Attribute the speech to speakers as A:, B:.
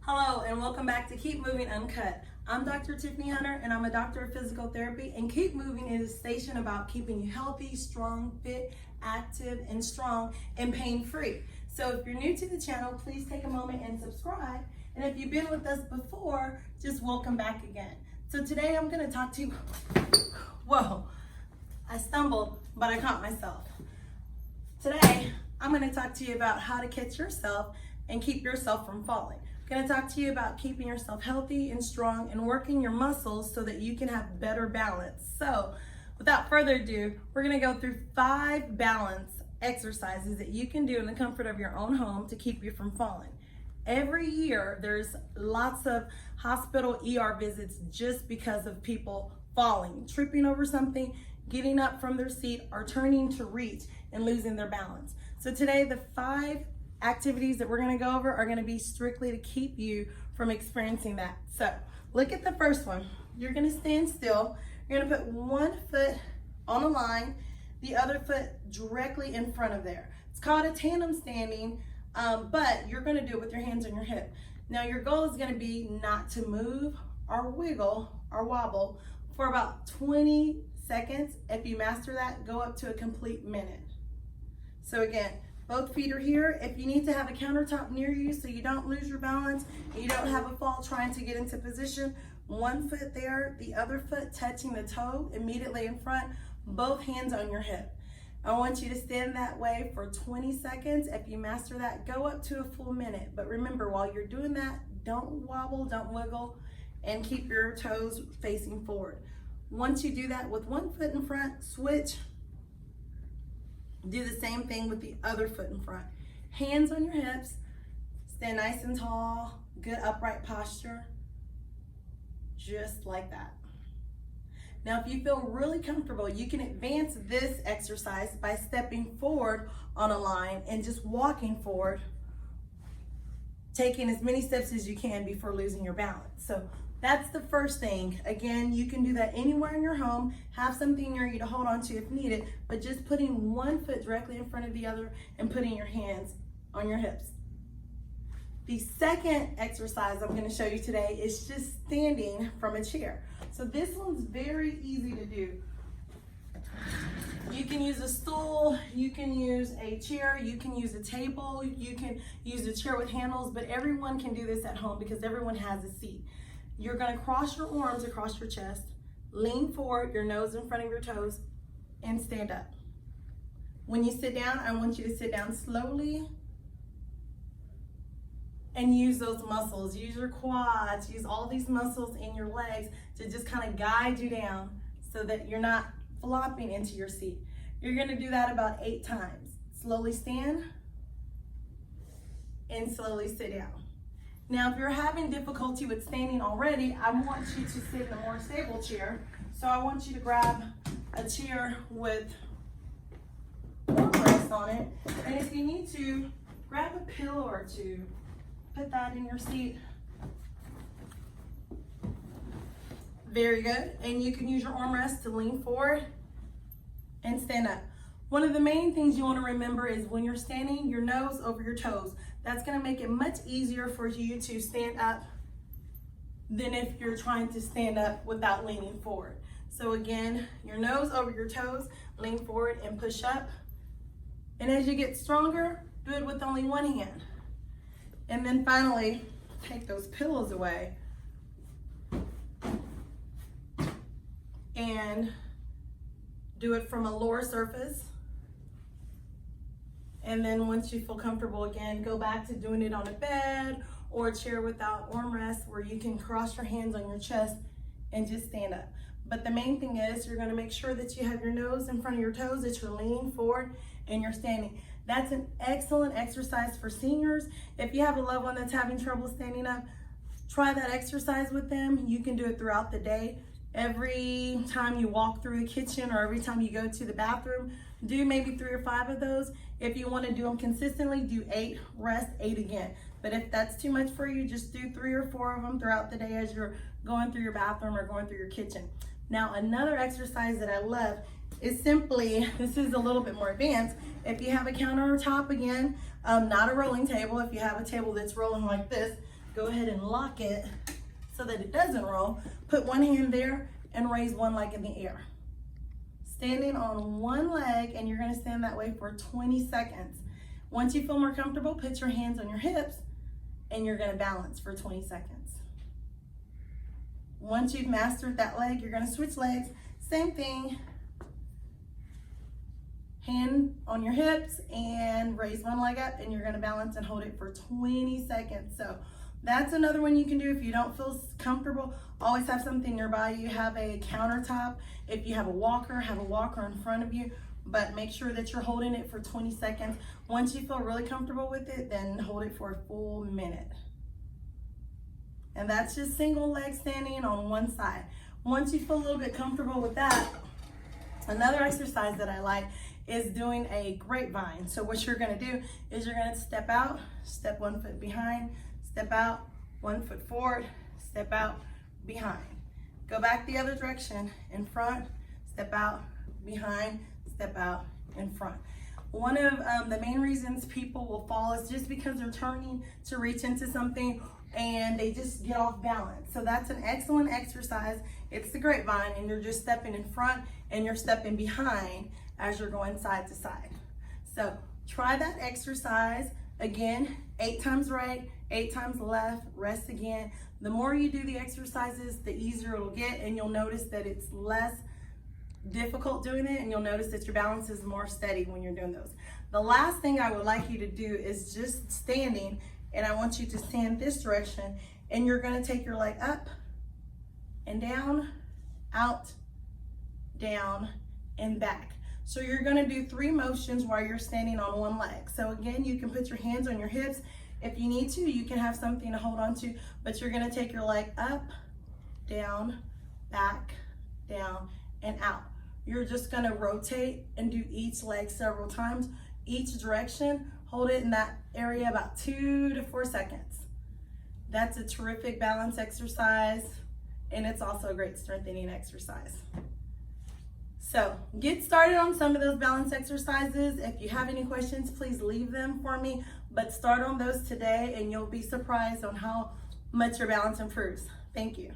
A: Hello and welcome back to Keep Moving Uncut. I'm Dr. Tiffaney Hunter and I'm a doctor of physical therapy, and Keep Moving is a station about keeping you healthy, strong, fit, active, and strong and pain-free. So if you're new to the channel, please take a moment and subscribe. And if you've been with us before, just welcome back again. So today I'm going to talk to you. Whoa, I stumbled, but I caught myself. Today, I'm going to talk to you about how to catch yourself and keep yourself from falling. I'm going to talk to you about keeping yourself healthy and strong and working your muscles so that you can have better balance. So, without further ado, we're going to go through 5 balance exercises that you can do in the comfort of your own home to keep you from falling. Every year, there's lots of hospital ER visits just because of people falling, tripping over something, getting up from their seat, or turning to reach and losing their balance. So today, the 5 activities that we're going to go over are going to be strictly to keep you from experiencing that. So look at the first one. You're going to stand still. You're going to put one foot on a line, the other foot directly in front of there. It's called a tandem standing, but you're going to do it with your hands on your hip. Now your goal is going to be not to move or wiggle or wobble for about 20 seconds. If you master that, go up to a complete minute. So again, both feet are here. If you need to have a countertop near you so you don't lose your balance and you don't have a fall trying to get into position, one foot there, the other foot touching the toe immediately in front, both hands on your hip. I want you to stand that way for 20 seconds. If you master that, go up to a full minute. But remember, while you're doing that, don't wobble, don't wiggle, and keep your toes facing forward. Once you do that with one foot in front, switch. Do the same thing with the other foot in front. Hands on your hips, stand nice and tall, good upright posture, just like that. Now, if you feel really comfortable, you can advance this exercise by stepping forward on a line and just walking forward, taking as many steps as you can before losing your balance. So that's the first thing. Again, you can do that anywhere in your home. Have something near you to hold on to if needed, but just putting one foot directly in front of the other and putting your hands on your hips. The second exercise I'm going to show you today is just standing from a chair. So this one's very easy to do. You can use a stool, you can use a chair, you can use a table, you can use a chair with handles, but everyone can do this at home because everyone has a seat. You're going to cross your arms across your chest, lean forward, your nose in front of your toes, and stand up. When you sit down, I want you to sit down slowly and use those muscles. Use your quads, use all these muscles in your legs to just kind of guide you down so that you're not flopping into your seat. You're going to do that about 8 times. Slowly stand and slowly sit down. Now, if you're having difficulty with standing already, I want you to sit in a more stable chair. So I want you to grab a chair with armrest on it. And if you need to, grab a pillow or two. Put that in your seat. Very good. And you can use your armrest to lean forward and stand up. One of the main things you want to remember is when you're standing, your nose over your toes. That's going to make it much easier for you to stand up than if you're trying to stand up without leaning forward. So again, your nose over your toes, lean forward and push up. And as you get stronger, do it with only one hand. And then finally, take those pillows away and do it from a lower surface. And then once you feel comfortable again, go back to doing it on a bed or a chair without armrest where you can cross your hands on your chest and just stand up. But the main thing is you're going to make sure that you have your nose in front of your toes, that you're leaning forward and you're standing. That's an excellent exercise for seniors. If you have a loved one that's having trouble standing up, try that exercise with them. You can do it throughout the day. Every time you walk through the kitchen or every time you go to the bathroom, do maybe 3 or 5 of those. If you want to do them consistently, do 8, rest 8 again. But if that's too much for you, just do 3 or 4 of them throughout the day as you're going through your bathroom or going through your kitchen. Now, another exercise that I love is simply, this is a little bit more advanced. If you have a countertop again, not a rolling table, if you have a table that's rolling like this, go ahead and lock it so that it doesn't roll. Put one hand there and raise one leg in the air. Standing on one leg, and you're gonna stand that way for 20 seconds. Once you feel more comfortable, put your hands on your hips and you're gonna balance for 20 seconds. Once you've mastered that leg, you're gonna switch legs. Same thing. Hand on your hips and raise one leg up, and you're gonna balance and hold it for 20 seconds. So that's another one you can do if you don't feel comfortable. Always have something nearby. You have a countertop. If you have a walker in front of you, but make sure that you're holding it for 20 seconds. Once you feel really comfortable with it, then hold it for a full minute. And that's just single leg standing on one side. Once you feel a little bit comfortable with that, another exercise that I like is doing a grapevine. So what you're gonna do is you're gonna step out, step 1 foot behind, step out, 1 foot forward, step out, behind. Go back the other direction, in front, step out, behind, step out, in front. One of the main reasons people will fall is just because they're turning to reach into something and they just get off balance. So that's an excellent exercise. It's the grapevine, and you're just stepping in front and you're stepping behind as you're going side to side. So try that exercise. Again, 8 times right, 8 times left, rest again. The more you do the exercises, the easier it'll get, and you'll notice that it's less difficult doing it, and you'll notice that your balance is more steady when you're doing those. The last thing I would like you to do is just standing, and I want you to stand this direction, and you're gonna take your leg up and down, out, down, and back. So you're gonna do 3 motions while you're standing on one leg. So again, you can put your hands on your hips. If you need to, you can have something to hold on to, but you're gonna take your leg up, down, back, down, and out. You're just gonna rotate and do each leg several times, each direction. Hold it in that area about 2 to 4 seconds. That's a terrific balance exercise, and it's also a great strengthening exercise. So get started on some of those balance exercises. If you have any questions, please leave them for me, but start on those today and you'll be surprised on how much your balance improves. Thank you.